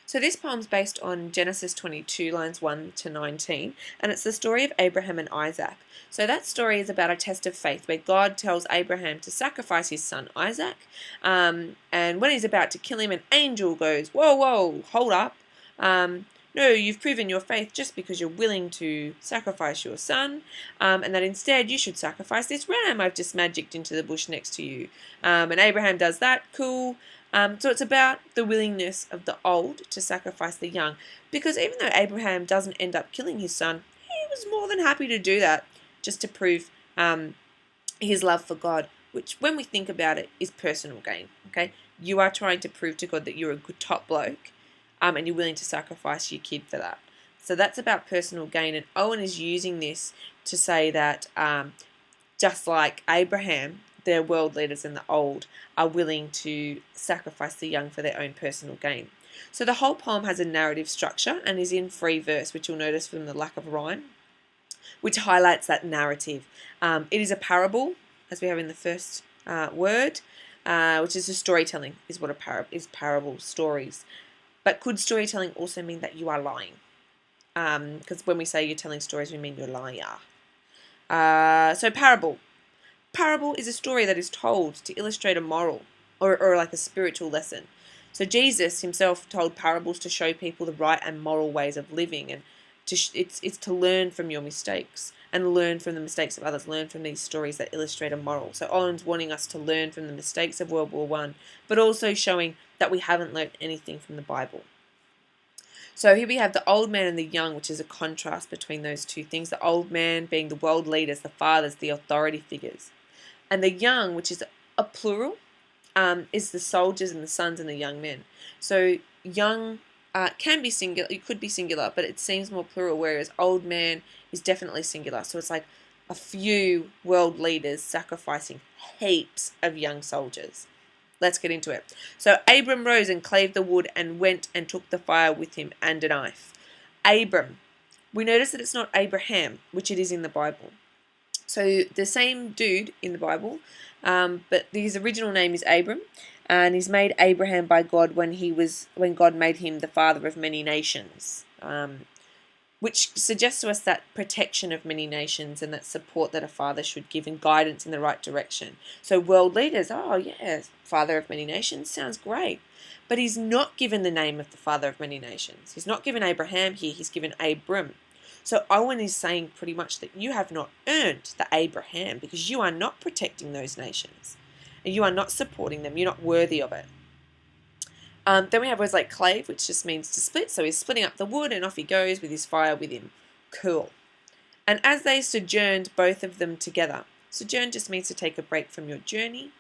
So this poem's based on Genesis 22, lines 1 to 19, and it's the story of Abraham and Isaac. So that story is about a test of faith where God tells Abraham to sacrifice his son Isaac, and when he's about to kill him, an angel goes, "Whoa, whoa, hold up. No, you've proven your faith just because you're willing to sacrifice your son, and that instead you should sacrifice this ram I've just magicked into the bush next to you." And Abraham does that, cool. So it's about the willingness of the old to sacrifice the young, because even though Abraham doesn't end up killing his son, he was more than happy to do that just to prove his love for God, which when we think about it is personal gain. Okay, you are trying to prove to God that you're a good top bloke, and you're willing to sacrifice your kid for that. So that's about personal gain, and Owen is using this to say that just like Abraham, the world leaders and the old are willing to sacrifice the young for their own personal gain. So the whole poem has a narrative structure and is in free verse, which you'll notice from the lack of rhyme, which highlights that narrative. It is a parable, as we have in the first word, which is a storytelling, is what a parable, stories. But could storytelling also mean that you are lying? Because when we say you're telling stories, we mean you're lying. So parable. Parable is a story that is told to illustrate a moral or like a spiritual lesson. So Jesus himself told parables to show people the right and moral ways of living, and it's to learn from your mistakes and learn from the mistakes of others, learn from these stories that illustrate a moral. So Owen's wanting us to learn from the mistakes of World War I, but also showing that we haven't learned anything from the Bible. So here we have the old man and the young, which is a contrast between those two things. The old man being the world leaders, the fathers, the authority figures. And the young, which is a plural, is the soldiers and the sons and the young men. So young can be singular, it could be singular, but it seems more plural, whereas old man is definitely singular. So it's like a few world leaders sacrificing heaps of young soldiers. Let's get into it. So Abram rose and clave the wood and went and took the fire with him and a knife. Abram. We notice that it's not Abraham, which it is in the Bible. So the same dude in the Bible, but his original name is Abram, and he's made Abraham by God when God made him the father of many nations, which suggests to us that protection of many nations and that support that a father should give and guidance in the right direction. So world leaders, oh yeah, father of many nations, sounds great. But he's not given the name of the father of many nations. He's not given Abraham here, he's given Abram. So Owen is saying pretty much that you have not earned the Abraham because you are not protecting those nations. And you are not supporting them. You're not worthy of it. Then we have words like clave, which just means to split. So he's splitting up the wood and off he goes with his fire with him. Cool. And as they sojourned, both of them together. Sojourn just means to take a break from your journey.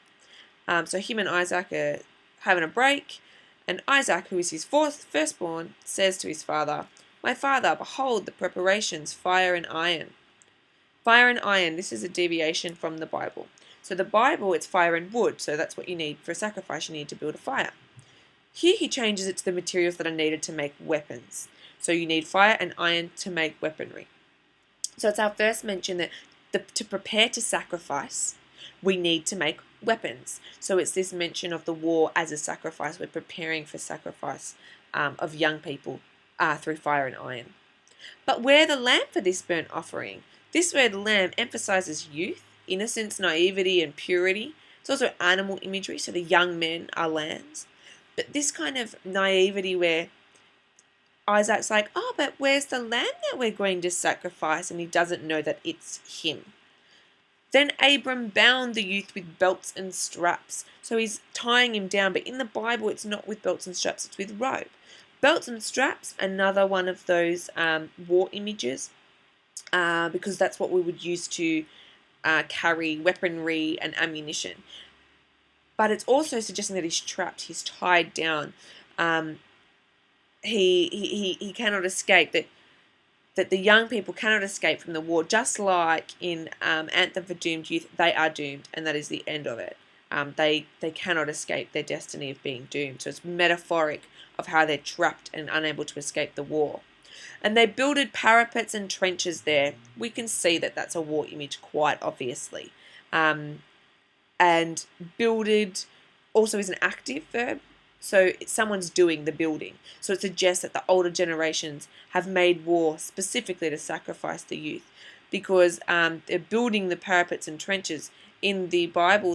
So him and Isaac are having a break. And Isaac, who is his firstborn, says to his father, "My father, behold the preparations, fire and iron." Fire and iron, this is a deviation from the Bible. So the Bible, it's fire and wood. So that's what you need for a sacrifice. You need to build a fire. Here he changes it to the materials that are needed to make weapons. So you need fire and iron to make weaponry. So it's our first mention that to prepare to sacrifice, we need to make weapons. So it's this mention of the war as a sacrifice. We're preparing for sacrifice of young people through fire and iron. But where the lamb for this burnt offering? This word lamb emphasizes youth, innocence, naivety, and purity. It's also animal imagery, so the young men are lambs. But this kind of naivety where Isaac's like, oh, but where's the lamb that we're going to sacrifice? And he doesn't know that it's him. Then Abram bound the youth with belts and straps. So he's tying him down, but in the Bible it's not with belts and straps, it's with rope. Belts and straps, another one of those war images, because that's what we would use to carry weaponry and ammunition. But it's also suggesting that he's trapped, he's tied down. He cannot escape, that the young people cannot escape from the war, just like in Anthem for Doomed Youth, they are doomed, and that is the end of it. They cannot escape their destiny of being doomed. So it's metaphoric of how they're trapped and unable to escape the war. And they builded parapets and trenches there. We can see that that's a war image quite obviously. And builded also is an active verb. So someone's doing the building. So it suggests that the older generations have made war specifically to sacrifice the youth, because they're building the parapets and trenches. In the Bible,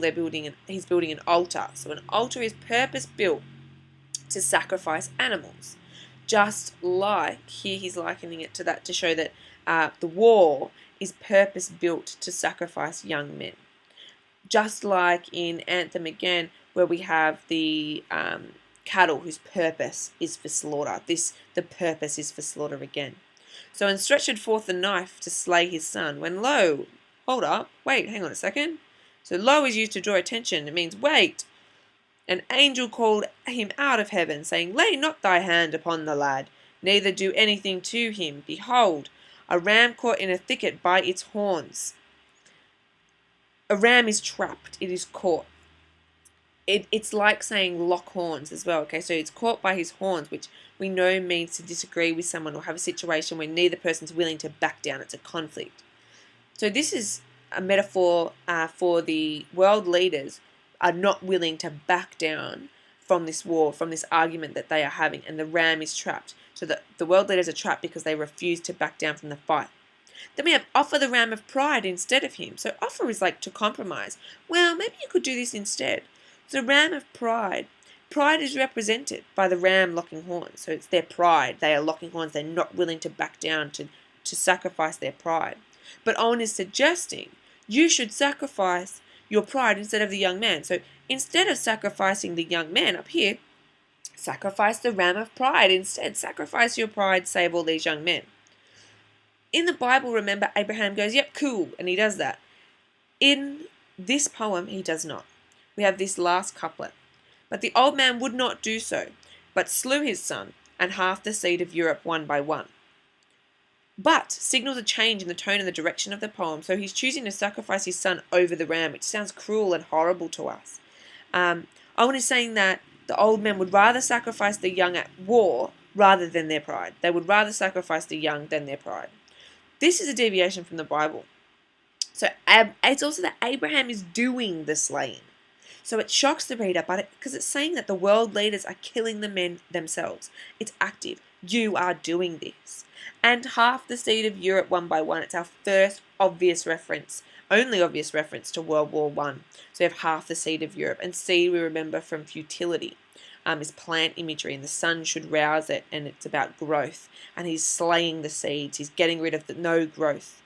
he's building an altar. So an altar is purpose built to sacrifice animals. Just like here, he's likening it to that to show that the war is purpose built to sacrifice young men. Just like in Anthem again, where we have the cattle whose purpose is for slaughter. The purpose is for slaughter again. So, and stretched forth the knife to slay his son, when lo, hold up, wait, hang on a second. So lo is used to draw attention. It means wait. An angel called him out of heaven, saying, lay not thy hand upon the lad, neither do anything to him. Behold, a ram caught in a thicket by its horns. A ram is trapped, it is caught. It's like saying lock horns as well, okay? So it's caught by his horns, which we know means to disagree with someone or have a situation where neither person's willing to back down. It's a conflict. So this is a metaphor for the world leaders are not willing to back down from this war, from this argument that they are having, and the ram is trapped. So the world leaders are trapped because they refuse to back down from the fight. Then we have offer the ram of pride instead of him. So offer is like to compromise. Well, maybe you could do this instead. So ram of pride. Pride is represented by the ram locking horns. So it's their pride. They are locking horns. They're not willing to back down to sacrifice their pride. But Owen is suggesting you should sacrifice your pride instead of the young man. So instead of sacrificing the young man up here, sacrifice the ram of pride instead. Sacrifice your pride, save all these young men. In the Bible, remember, Abraham goes, yep, cool, and he does that. In this poem, he does not. We have this last couplet. But the old man would not do so, but slew his son, and half the seed of Europe one by one. But signals a change in the tone and the direction of the poem, so he's choosing to sacrifice his son over the ram, which sounds cruel and horrible to us. Owen is saying that the old men would rather sacrifice the young at war rather than their pride. They would rather sacrifice the young than their pride. This is a deviation from the Bible. So it's also that Abraham is doing the slaying. So it shocks the reader, because it's saying that the world leaders are killing the men themselves. It's active. You are doing this. And half the seed of Europe one by one. It's our first obvious reference, only obvious reference to World War I. So we have half the seed of Europe. And seed, we remember from futility, is plant imagery, and the sun should rouse it, and it's about growth. And he's slaying the seeds. He's getting rid of the no growth.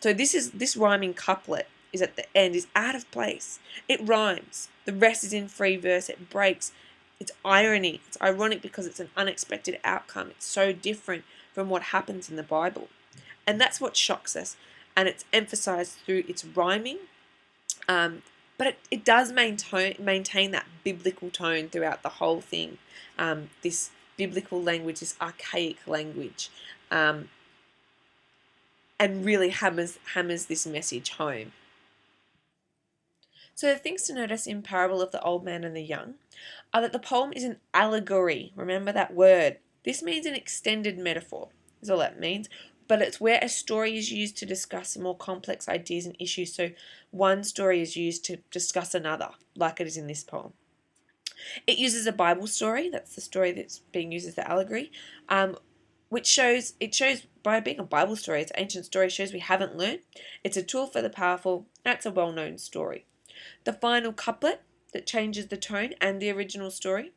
So this rhyming couplet is at the end, is out of place. It rhymes. The rest is in free verse. It breaks. It's irony. It's ironic because it's an unexpected outcome. It's so different from what happens in the Bible. And that's what shocks us. And it's emphasized through its rhyming. But it does maintain that biblical tone throughout the whole thing. This biblical language, this archaic language, and really hammers this message home. So the things to notice in Parable of the Old Man and the Young are that the poem is an allegory. Remember that word. This means an extended metaphor, is all that means. But it's where a story is used to discuss more complex ideas and issues. So one story is used to discuss another, like it is in this poem. It uses a Bible story. That's the story that's being used as the allegory, which shows by being a Bible story, it's an ancient story, shows we haven't learned. It's a tool for the powerful. That's a well-known story. The final couplet that changes the tone and the original story.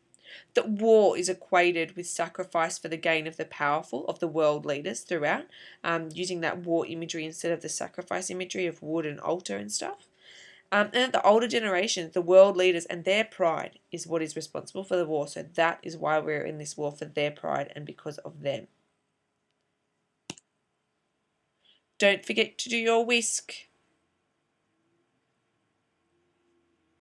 That war is equated with sacrifice for the gain of the powerful, of the world leaders throughout, using that war imagery instead of the sacrifice imagery of wood and altar and stuff. And the older generations, the world leaders and their pride is what is responsible for the war. So that is why we're in this war, for their pride and because of them. Don't forget to do your whisk.